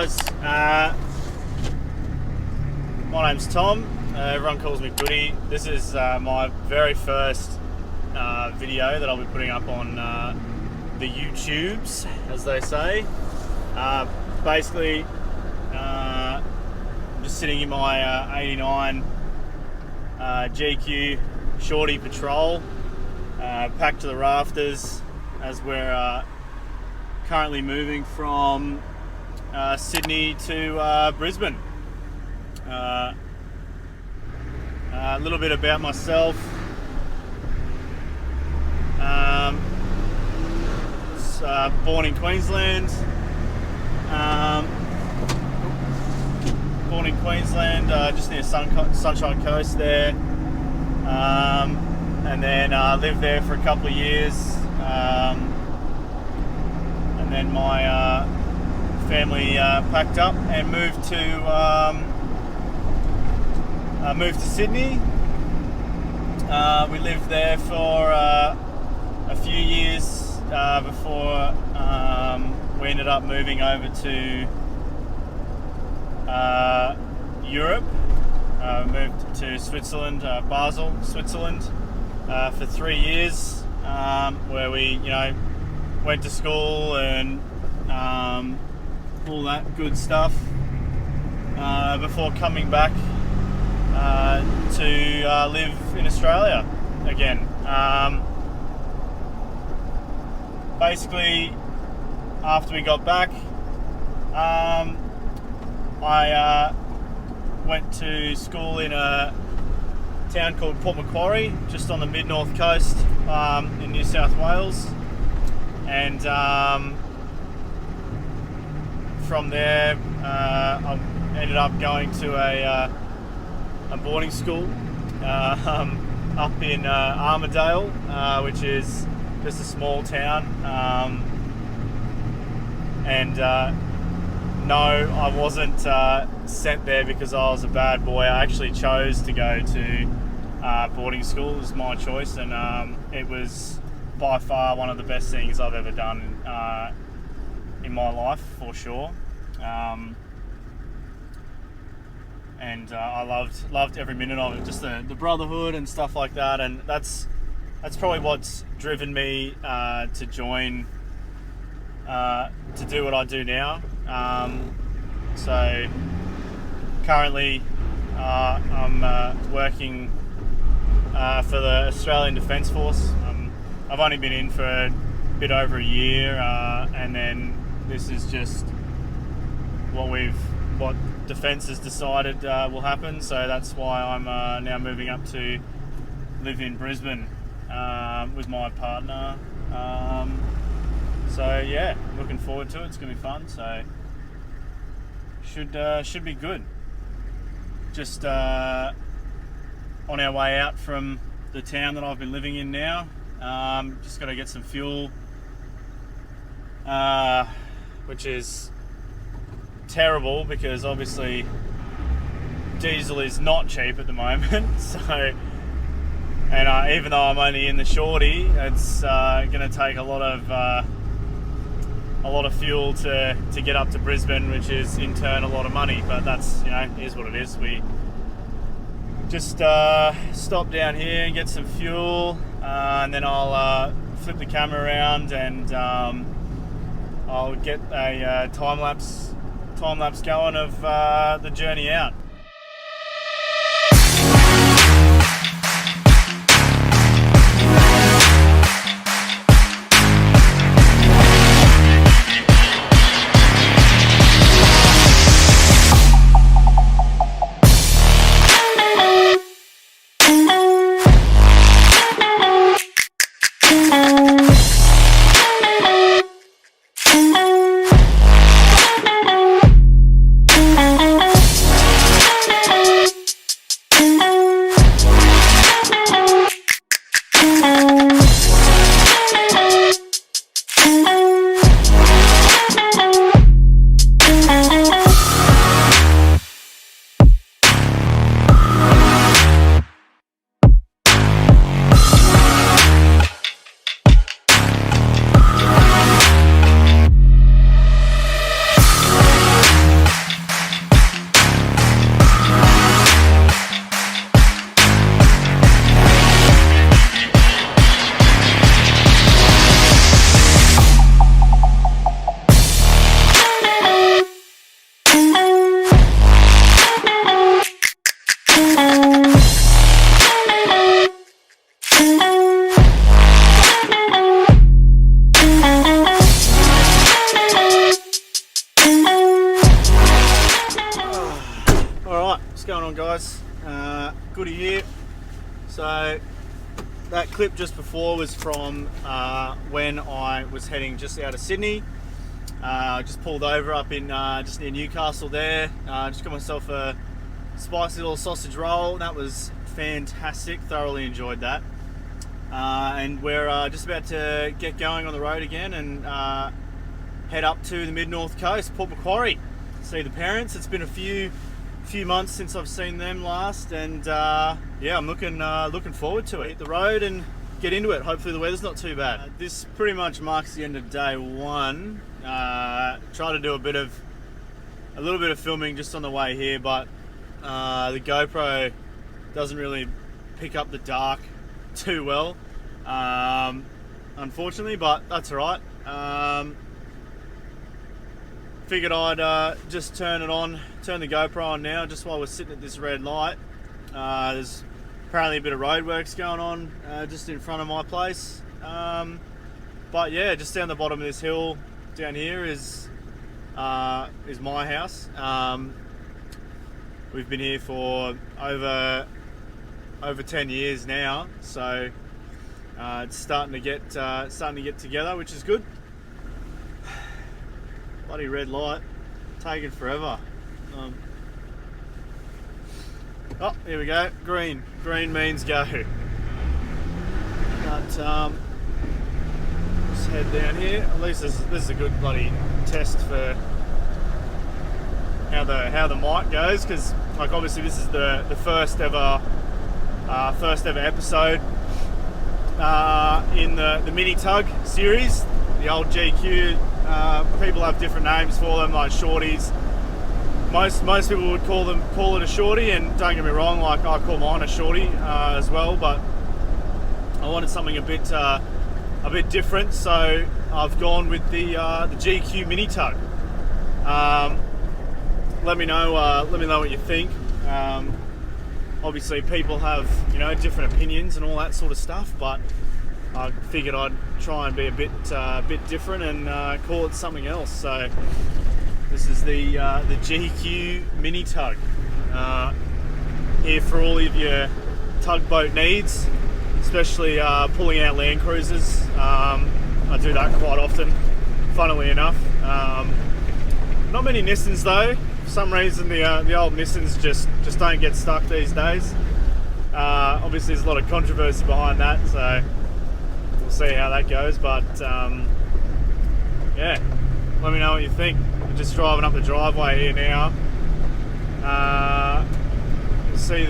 guys. My name's Tom. Everyone calls me Goodie. This is my very first video that I'll be putting up on the YouTubes, as they say. Basically, I'm just sitting in my 89 GQ Shorty Patrol, packed to the rafters, as we're currently moving from Sydney to Brisbane. A little bit about myself. Born in Queensland. Just near Sunshine Coast there. And then lived there for a couple of years. And then my family packed up and moved to Sydney. We lived there for a few years before we ended up moving over to Europe. Moved to Switzerland, Basel, Switzerland, for 3 years, where we, went to school and all that good stuff, before coming back to live in Australia again. Basically, after we got back, I went to school in a town called Port Macquarie, just on the mid-north coast, in New South Wales. And from there, I ended up going to a boarding school up in Armadale, which is just a small town. No, I wasn't sent there because I was a bad boy. I actually chose to go to boarding school. It was my choice, and it was by far one of the best things I've ever done in my life, for sure. I loved every minute of it, just the brotherhood and stuff like that. And that's probably what's driven me to join, to do what I do now. So currently I'm working for the Australian Defence Force. I've only been in for a bit over a year, and then this is just what Defence has decided will happen. So that's why I'm now moving up to live in Brisbane with my partner. So yeah, looking forward to it. It's gonna be fun. So should be good. Just on our way out from the town that I've been living in now. Just got to get some fuel, which is terrible because obviously diesel is not cheap at the moment. So, and even though I'm only in the Shorty, it's going to take a lot of fuel to get up to Brisbane, which is in turn a lot of money. But that's, is what it is. We just stop down here and get some fuel, and then I'll flip the camera around and I'll get a time lapse going of the journey out. going on, guys? Goodie here. So that clip just before was from when I was heading just out of Sydney. Just pulled over up in just near Newcastle there. Just got myself a spicy little sausage roll. That was fantastic. Thoroughly enjoyed that. And we're just about to get going on the road again and head up to the mid-north coast, Port Macquarie. See the parents. It's been a few months since I've seen them last, and yeah, I'm looking forward to it. Hit the road and get into it. Hopefully the weather's not too bad. This pretty much marks the end of day one. Try to do a little bit of filming just on the way here, but the GoPro doesn't really pick up the dark too well, unfortunately, but that's all right. Figured I'd just turn the GoPro on now, just while we're sitting at this red light. There's apparently a bit of roadworks going on just in front of my place. But yeah, just down the bottom of this hill down here is my house. We've been here for over 10 years now, so it's starting to get together, which is good. Bloody red light, taking forever. Oh, here we go. Green means go. But just head down here. At least this is a good bloody test for how the mic goes, because like obviously this is the first ever episode in the Minitug series, the old GQ. People have different names for them, like shorties. Most people would call it a shorty, and don't get me wrong, like I call mine a shorty as well. But I wanted something a bit different, so I've gone with the GQ Minitug. Let me know what you think. Obviously, people have different opinions and all that sort of stuff, but I figured I'd try and be a bit different and call it something else. So this is the GQ Minitug. Here for all of your tugboat needs, especially pulling out Land Cruisers. I do that quite often, funnily enough. Not many Nissans though. For some reason the old Nissans just don't get stuck these days. Obviously there's a lot of controversy behind that, so we'll see how that goes. But yeah, let me know what you think. We're just driving up the driveway here now. You'll see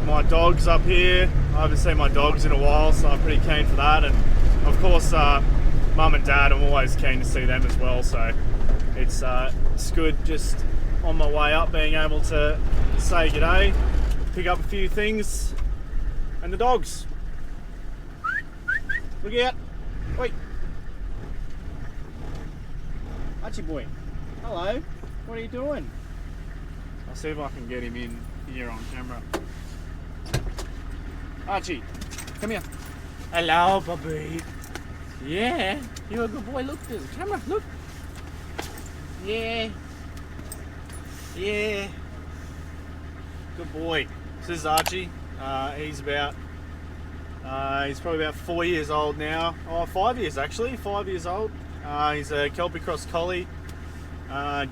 my dogs up here. I haven't seen my dogs in a while, so I'm pretty keen for that. And of course Mum and Dad, I'm always keen to see them as well, so it's good just on my way up being able to say g'day, pick up a few things, and the dogs. Look out! Wait! Archie boy, hello. What are you doing? I'll see if I can get him in here on camera. Archie, come here. Hello, puppy. Yeah, you're a good boy. Look, there's a camera. Look. Yeah. Yeah. Good boy. This is Archie. He's probably about 4 years old now. Oh, 5 years actually. 5 years old. He's a Kelpie Cross Collie.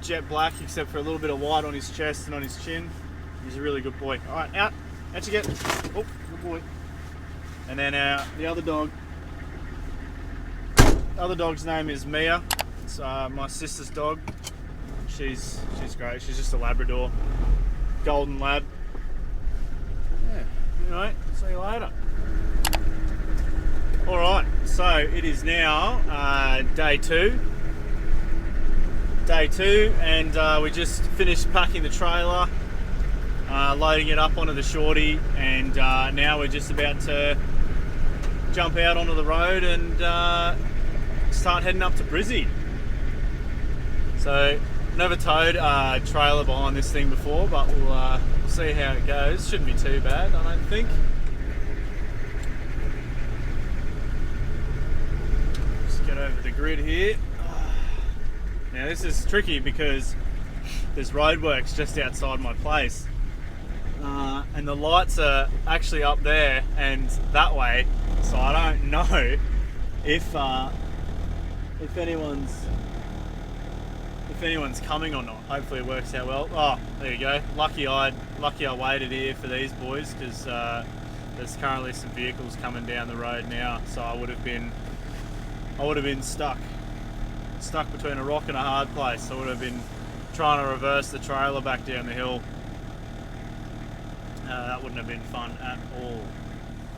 Jet black, except for a little bit of white on his chest and on his chin. He's a really good boy. All right, out. Out you get. Oh, good boy. And then the other dog. The other dog's name is Mia. It's my sister's dog. She's great. She's just a Labrador, golden lab. Yeah. Anyway, see you later. All right. So it is now day two. And we just finished packing the trailer, loading it up onto the shorty, and now we're just about to jump out onto the road and start heading up to Brizzy. So never towed a trailer behind this thing before, but we'll see how it goes. Shouldn't be too bad, I don't think. Just get over the grid here. Now this is tricky because there's roadworks just outside my place, and the lights are actually up there and that way, so I don't know if anyone's coming or not. Hopefully it works out well. Oh, there you go. Lucky I waited here for these boys, because there's currently some vehicles coming down the road now, so I would have been stuck between a rock and a hard place. I would have been trying to reverse the trailer back down the hill. That wouldn't have been fun at all.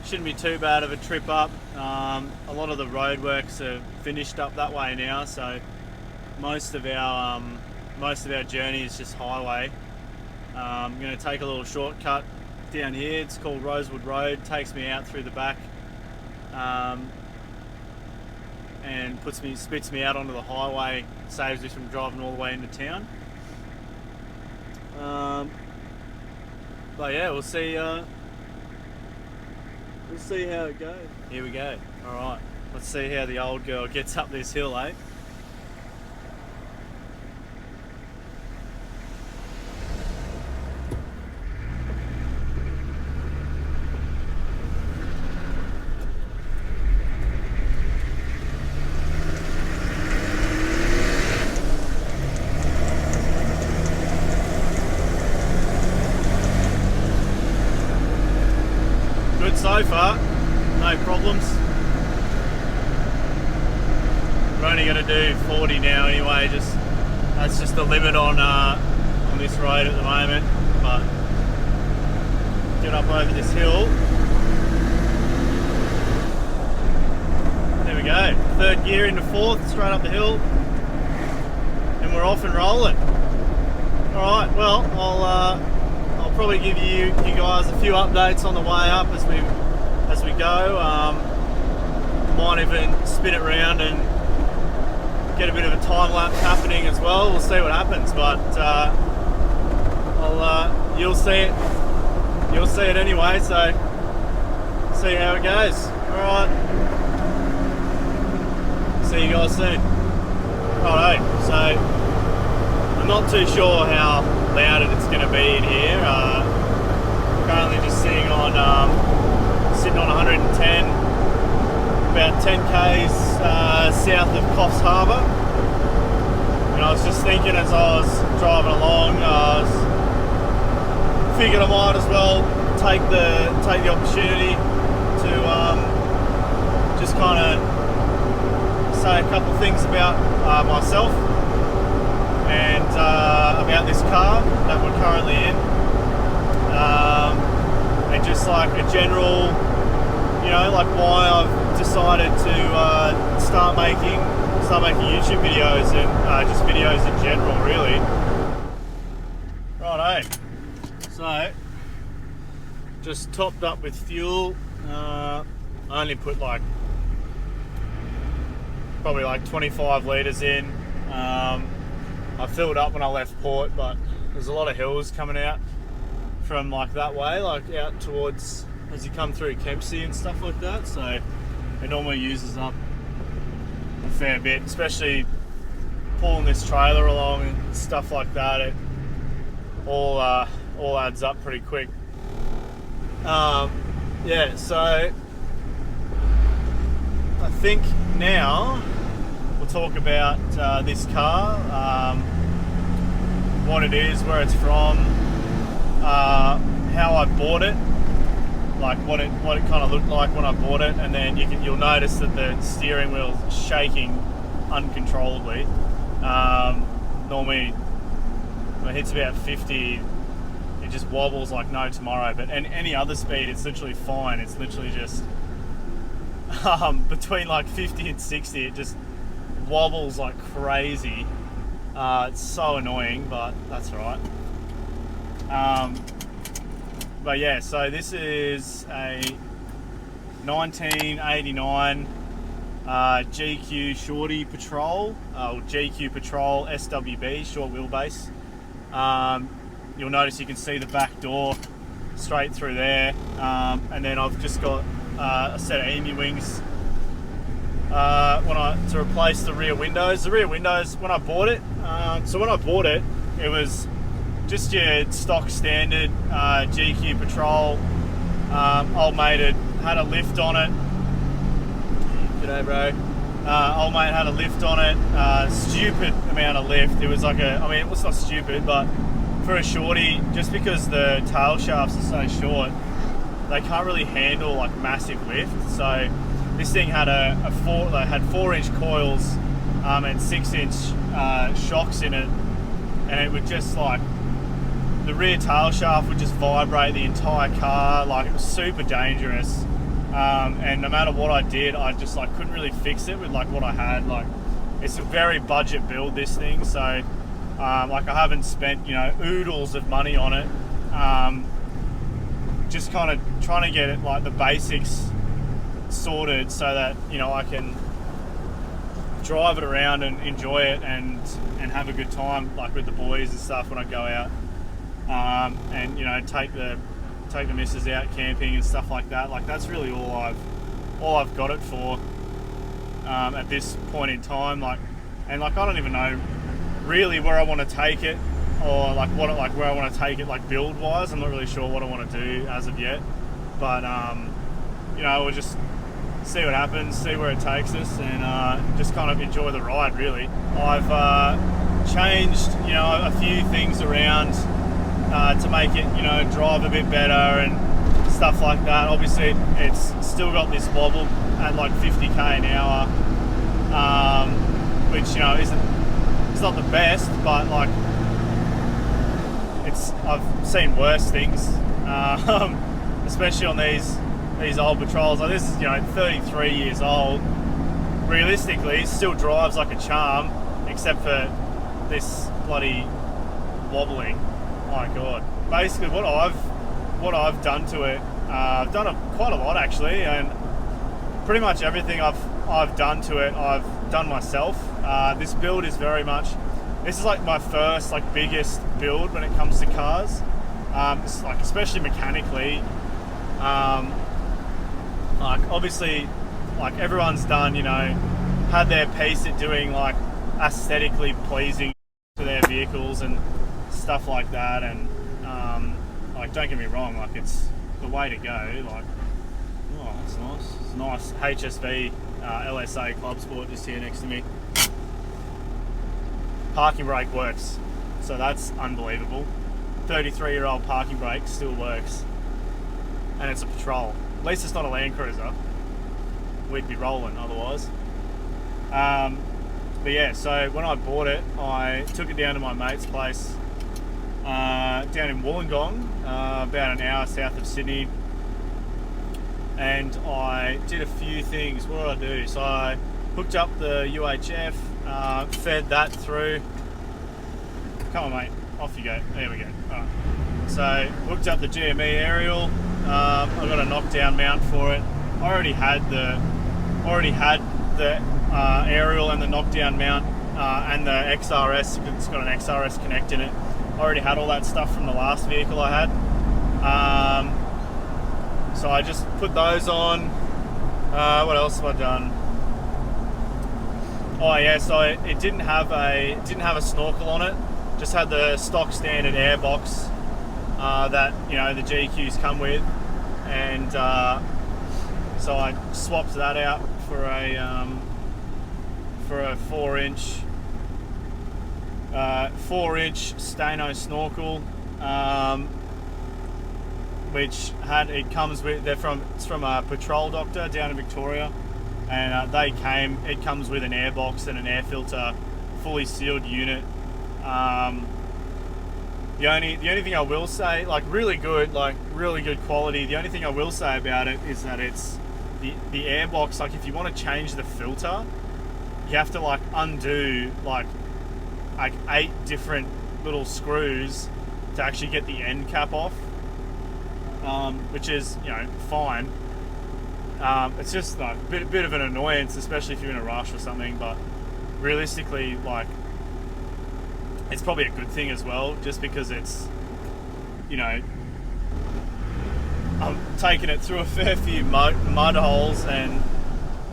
Shouldn't be too bad of a trip up. A lot of the roadworks are finished up that way now, so most of our journey is just highway. I'm going to take a little shortcut down here. It's called Rosewood Road. Takes me out through the back, and spits me out onto the highway. Saves me from driving all the way into town. But yeah, we'll see. We'll see how it goes. Here we go. All right, let's see how the old girl gets up this hill, eh? So far, no problems. We're only going to do 40 now anyway. That's just the limit on this road at the moment. But get up over this hill. There we go. Third gear into fourth, straight up the hill, and we're off and rolling. All right. Well, I'll probably give you guys a few updates on the way up as we go. Might even spin it around and get a bit of a time lapse happening as well. We'll see what happens, but you'll see it anyway. So see how it goes. All right. See you guys soon. Alright, so I'm not too sure how loud it's going to be in here. Currently just sitting on 110, about 10 k's south of Coffs Harbour. And I was just thinking as I was driving along, figured I might as well take the opportunity to just kind of say a couple of things about myself and about this car that we're currently in, and just like a general, like why I've decided to start making YouTube videos and just videos in general, really. Righto. So, just topped up with fuel. I only put probably 25 litres in. I filled up when I left port, but there's a lot of hills coming out from that way, out towards as you come through Kempsey and stuff like that. So it normally uses up a fair bit, especially pulling this trailer along and stuff like that. It all adds up pretty quick. Yeah, so I think now we'll talk about this car, what it is, where it's from, how I bought it, what it kind of looked like when I bought it, and then you'll notice that the steering wheel's shaking uncontrollably. Normally when it hits about 50, it just wobbles like no tomorrow, but any other speed it's literally fine. It's literally just between 50 and 60 it just wobbles like crazy. It's so annoying, but that's alright. But yeah, so this is a 1989 GQ Shorty Patrol, GQ Patrol SWB, short wheelbase. You'll notice you can see the back door straight through there, and then I've just got a set of Emu wings to replace the rear windows. The rear windows, when I bought it, it was just your stock standard GQ Patrol. Old mate had a lift on it. G'day, bro. Old mate had a lift on it. Stupid amount of lift. It was like it was not stupid, but for a shorty, just because the tail shafts are so short, they can't really handle like massive lift. So this thing had had 4-inch coils and 6-inch shocks in it, and it would just like, the rear tail shaft would just vibrate the entire car. Like, it was super dangerous. And no matter what I did, I just like couldn't really fix it with like what I had. Like, it's a very budget build, this thing. So like, I haven't spent, you know, oodles of money on it. Just kind of trying to get it like the basics sorted so that, you know, I can drive it around and enjoy it and have a good time like with the boys and stuff when I go out. And you know, take the missus out camping and stuff like that. Like, that's really all I've got it for at this point in time. Like, and like, I don't even know really where I want to take it, or like where I want to take it like build wise. I'm not really sure what I want to do as of yet, but you know, we'll just see what happens, see where it takes us, and just kind of enjoy the ride. Really, I've changed, you know, a few things around to make it, you know, drive a bit better and stuff like that. Obviously, it's still got this wobble at like 50k an hour, which, you know, it's not the best, but like, I've seen worse things, especially on these old patrols. Like, this is, you know, 33 years old. Realistically, it still drives like a charm, except for this bloody wobbling. My God. Basically, what I've done to it, I've done quite a lot actually, and pretty much everything I've done to it, I've done myself. This build is this is like my first like biggest build when it comes to cars. It's like, especially mechanically. Like, obviously, like, everyone's done, you know, had their piece at doing like aesthetically pleasing to their vehicles and stuff like that, and like, don't get me wrong, like, it's the way to go. Like, oh, that's nice. It's nice HSV LSA Club Sport just here next to me. Parking brake works, so that's unbelievable. 33-year-old parking brake still works, and it's a Patrol. At least it's not a Land Cruiser. We'd be rolling otherwise. But yeah, so when I bought it, I took it down to my mate's place down in Wollongong, about an hour south of Sydney, and I did a few things. What did I do? So I hooked up the UHF, fed that through. Come on, mate, off you go. There we go. Alright. So hooked up the GME aerial. I got a knockdown mount for it. I already had the aerial and the knockdown mount and the XRS. It's got an XRS Connect in it. I already had all that stuff from the last vehicle I had. So I just put those on. What else have I done? Oh yeah, so it didn't have a snorkel on it. Just had the stock standard air box that, you know, the GQs come with, and so I swapped that out for a 4-inch Stano snorkel, which it's from a Patrol Doctor down in Victoria, and it comes with an air box and an air filter, fully sealed unit. The only thing I will say, like, really good quality. The only thing I will say about it is that it's the air box. Like, if you want to change the filter, you have to like undo like 8 different little screws to actually get the end cap off, which is, you know, fine. It's just like a bit of an annoyance, especially if you're in a rush or something. But realistically, like, it's probably a good thing as well, just because it's, you know, I'm taking it through a fair few mud holes, and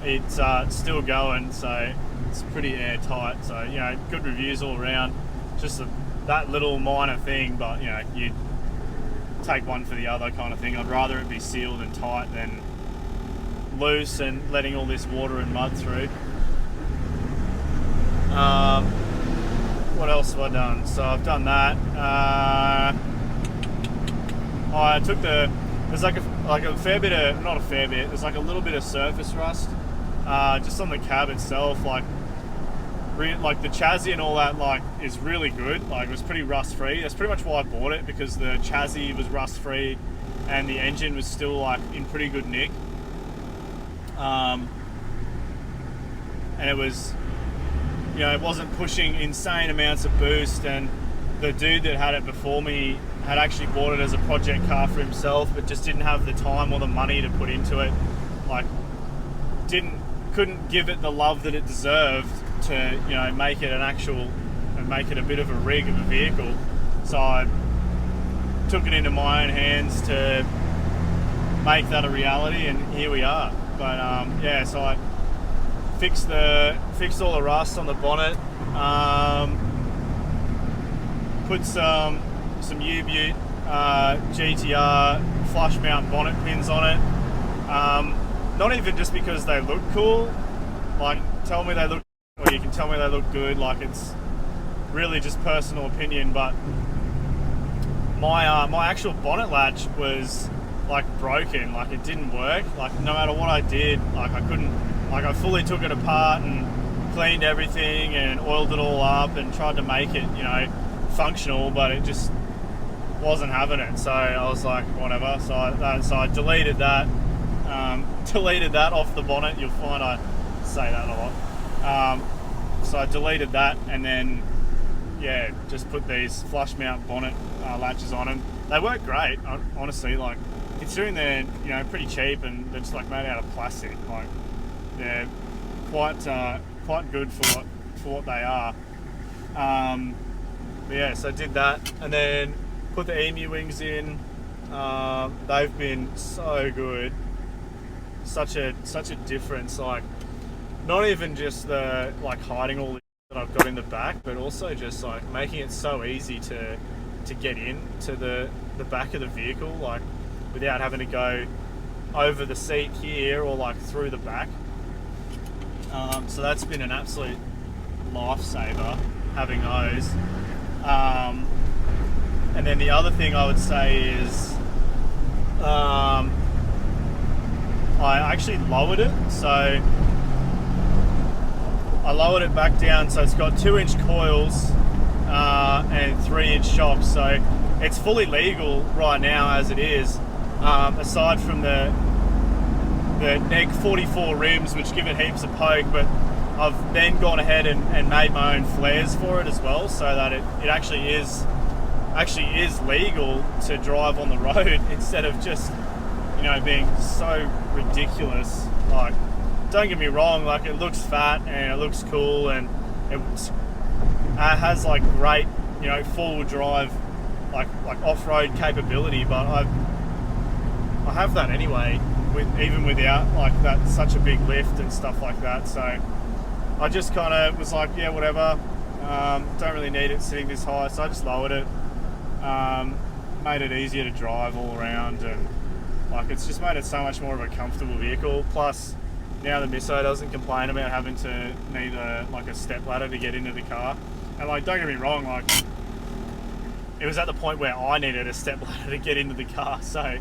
it's still going, so it's pretty airtight. So, you know, good reviews all around. Just a that little minor thing, but you know, you take one for the other kind of thing. I'd rather it be sealed and tight than loose and letting all this water and mud through. What else have I done? So I've done that. I took there's like a fair bit of, not a fair bit, there's like a little bit of surface rust just on the cab itself. Like the chassis and all that like is really good. Like it was pretty rust free. That's pretty much why I bought it, because the chassis was rust free and the engine was still like in pretty good nick. And it was, you know, it wasn't pushing insane amounts of boost, and the dude that had it before me had actually bought it as a project car for himself, but just didn't have the time or the money to put into it. Like, couldn't give it the love that it deserved to, you know, make it make it a bit of a rig of a vehicle. So I took it into my own hands to make that a reality, and here we are. But yeah, so I fixed all the rust on the bonnet, put some U-Butte GTR flush mount bonnet pins on it. Not even just because they look cool, like tell me they look, or you can tell me they look good, like it's really just personal opinion, but my actual bonnet latch was like broken, like it didn't work. Like no matter what I did, like I couldn't, like I fully took it apart and cleaned everything and oiled it all up and tried to make it, you know, functional, but it just wasn't having it. So I was like, whatever. So I deleted that. Deleted that off the bonnet. You'll find I say that a lot. So I deleted that, and then yeah, just put these flush mount bonnet latches on them. They work great, honestly. Like considering they're, you know, pretty cheap and they're just like made out of plastic. Like they're quite good for what they are. But yeah, so I did that, and then put the emu wings in. They've been so good. Such a difference. Like not even just the like hiding all the that I've got in the back, but also just like making it so easy to get in to the back of the vehicle, like without having to go over the seat here or like through the back. So that's been an absolute lifesaver having those. And then the other thing I would say is I actually lowered it. So I lowered it back down, so it's got 2-inch coils and 3-inch shocks. So it's fully legal right now as it is, aside from the neg 44 rims, which give it heaps of poke, but I've then gone ahead and made my own flares for it as well, so that it actually is legal to drive on the road instead of just, you know, being so ridiculous. Like, don't get me wrong, like it looks fat and it looks cool and it has like great, you know, four-wheel drive, like off-road capability, but I have that anyway, even without like that such a big lift and stuff like that. So I just kind of was like, yeah, whatever, don't really need it sitting this high, so I just lowered it, made it easier to drive all around, and like it's just made it so much more of a comfortable vehicle. Plus now the Misso doesn't complain about having to need a step ladder to get into the car. And like, don't get me wrong, like it was at the point where I needed a step ladder to get into the car. So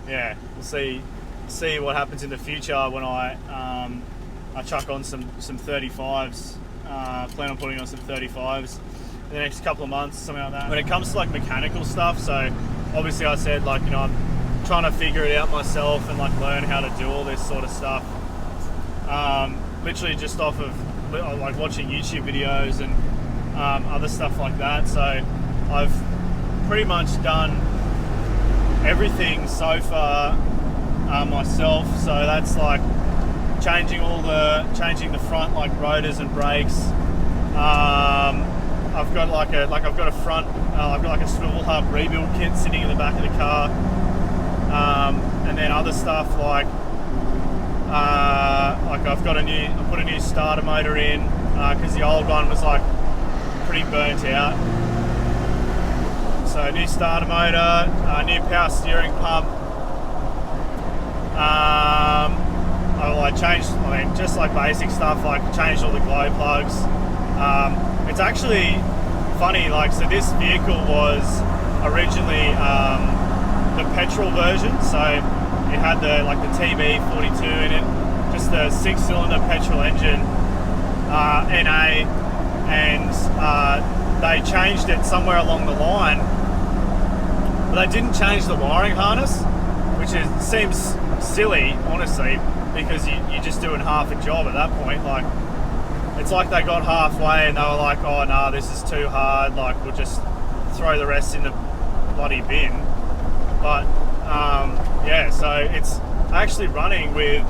yeah, we'll see what happens in the future when I chuck on some 35s. Plan on putting on some 35s in the next couple of months, something like that. When it comes to like mechanical stuff, so obviously I said, like, you know, I'm trying to figure it out myself and like learn how to do all this sort of stuff. Literally just off of like watching YouTube videos and other stuff like that. So I've pretty much done everything so far myself. So that's like changing the front like rotors and brakes. I've got a front, I've got like a swivel hub rebuild kit sitting in the back of the car. And then other stuff like I put a new starter motor in because the old one was like pretty burnt out. So new starter motor, new power steering pump. I changed, just like basic stuff, like changed all the glow plugs. It's actually funny, so this vehicle was originally the petrol version, so it had the TB42 in it, just the 6-cylinder petrol engine, NA, and they changed it somewhere along the line, but they didn't change the wiring harness, which seems silly, honestly, because you're just doing half a job at that point. It's like they got halfway and they were like, oh no, this is too hard, we'll just throw the rest in the bloody bin. But yeah, so it's actually running with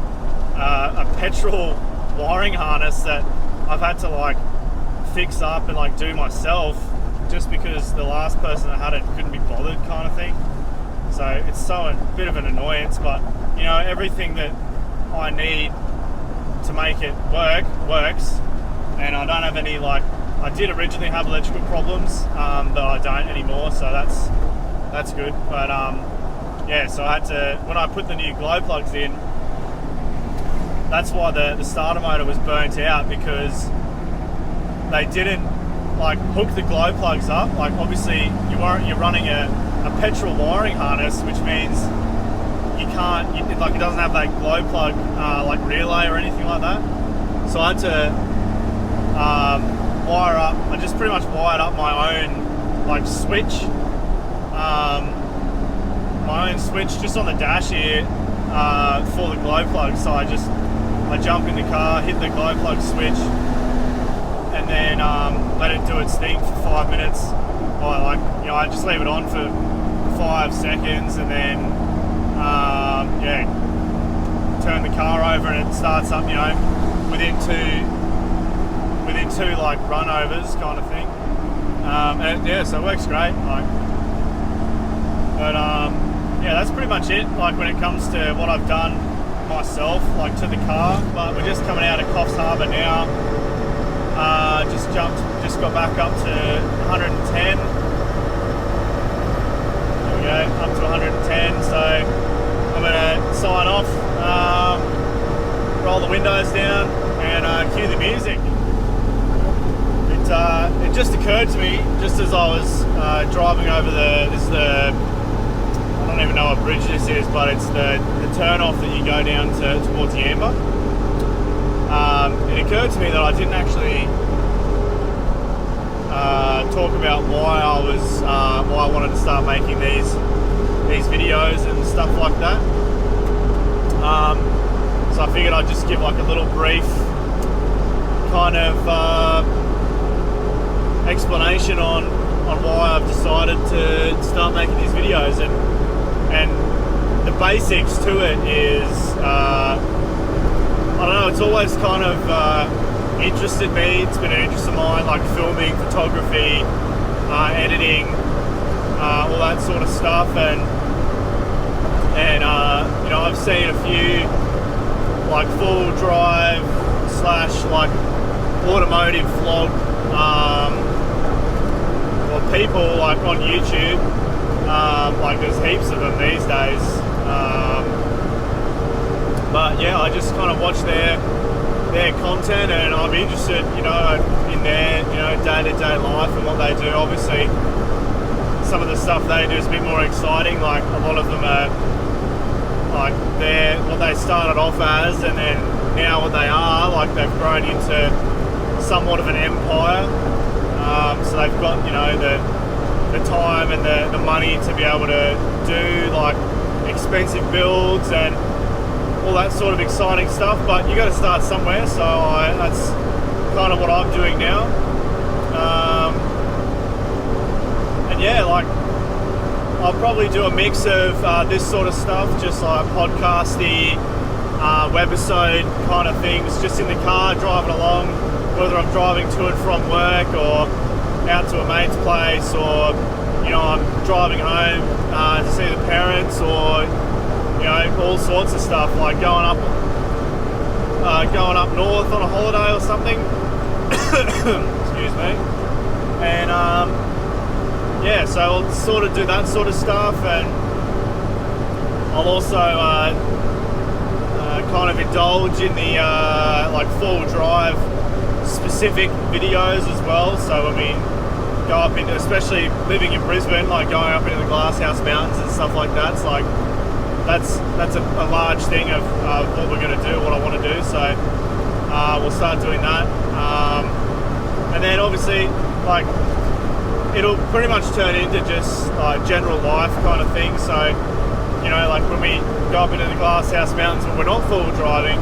a petrol wiring harness that I've had to fix up and do myself, just because the last person that had it couldn't be bothered, kind of thing. So it's a bit of an annoyance, but everything that I need to make it works, and I don't have any I did originally have electrical problems, but I don't anymore, so that's good. But yeah, so I had to, when I put the new glow plugs in, that's why the starter motor was burnt out, because they didn't hook the glow plugs up. Obviously you're running a petrol wiring harness, which means you can't, it doesn't have that glow plug relay or anything like that. So I had to wire up, I just pretty much wired up my own switch, just on the dash here for the glow plug. So I jump in the car, hit the glow plug switch, and then let it do its thing for 5 minutes. I just leave it on for 5 seconds, and then yeah, turn the car over, and it starts up, within two run overs, kind of thing. And yeah, so it works great. But yeah, that's pretty much it. When it comes to what I've done myself, to the car. But we're just coming out of Coffs Harbour now. Just got back up to 110. There we go, up to 110. So I'm gonna sign off, roll the windows down, and cue the music. It just occurred to me, just as I was driving over I don't even know what bridge this is, but it's the turn off that you go down towards Yamba. It occurred to me that I didn't actually talk about why I wanted to start making these videos and stuff like that. So I figured I'd just give a little brief kind of explanation on why I've decided to start making these videos, and the basics to it is I don't know, it's always kind of interested me. It's been an interest of mine, filming, photography, editing, all that sort of stuff, and I've seen a few full drive / automotive vlog people on YouTube. There's heaps of them these days. But yeah, I just kind of watch their content, and I'm interested, in their, day-to-day life and what they do. Obviously, some of the stuff they do is a bit more exciting. A lot of them are they're what they started off as, and then now what they are. They've grown into somewhat of an empire. So they've got, the time and the money to be able to do expensive builds and all that sort of exciting stuff, but you got to start somewhere. So that's kind of what I'm doing now. And yeah, I'll probably do a mix of this sort of stuff, just podcasty, webisode kind of things, just in the car driving along, whether I'm driving to and from work or out to a mate's place, or I'm driving home to see the parents, or all sorts of stuff, going up north on a holiday or something. Excuse me. And yeah, yeah, so I'll sort of do that sort of stuff, and I'll also kind of indulge in the like four-wheel drive specific videos as well. So when we go up into, especially living in Brisbane, like going up into the Glasshouse Mountains and stuff like that, it's like that's a large thing of what we're going to do, what I want to do. So we'll start doing that, and then obviously like it'll pretty much turn into just general life kind of thing. So, you know, like when we go up into the Glasshouse Mountains when we're not full driving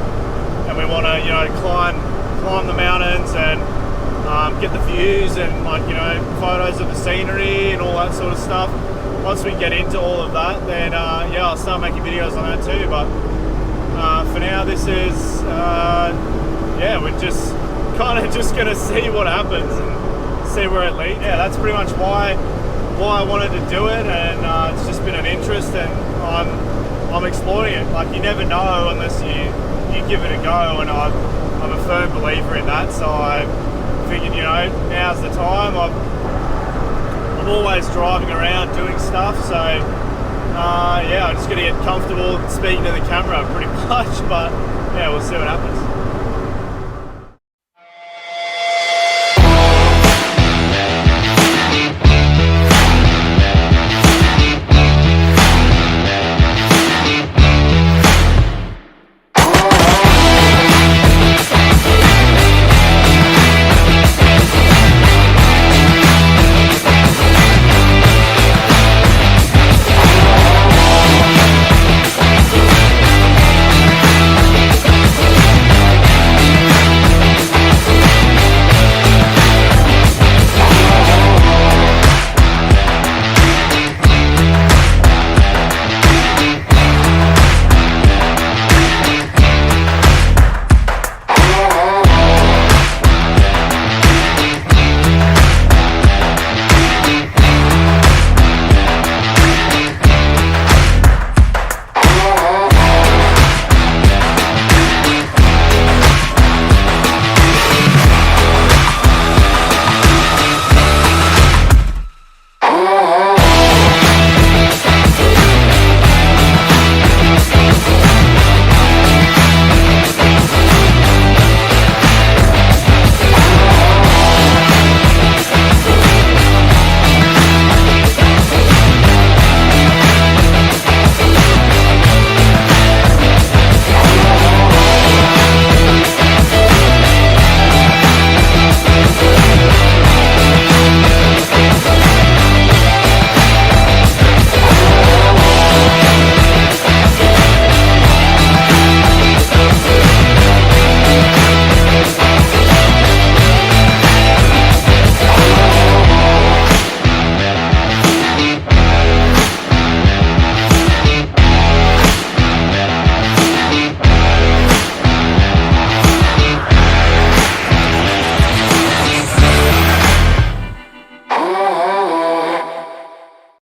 and we want to, you know, climb the mountains and get the views and, like, you know, photos of the scenery and all that sort of stuff. Once we get into all of that, then yeah, I'll start making videos on that too. But for now, this is yeah, we're just kind of just gonna see what happens and see where it leads. Yeah, that's pretty much why I wanted to do it, and it's just been an interest, and I'm exploring it. Like, you never know unless you give it a go, and I'm a firm believer in that. So I figured, you know, now's the time. I'm always driving around doing stuff, so yeah, I'm just gonna get comfortable speaking to the camera pretty much. But yeah, we'll see what happens.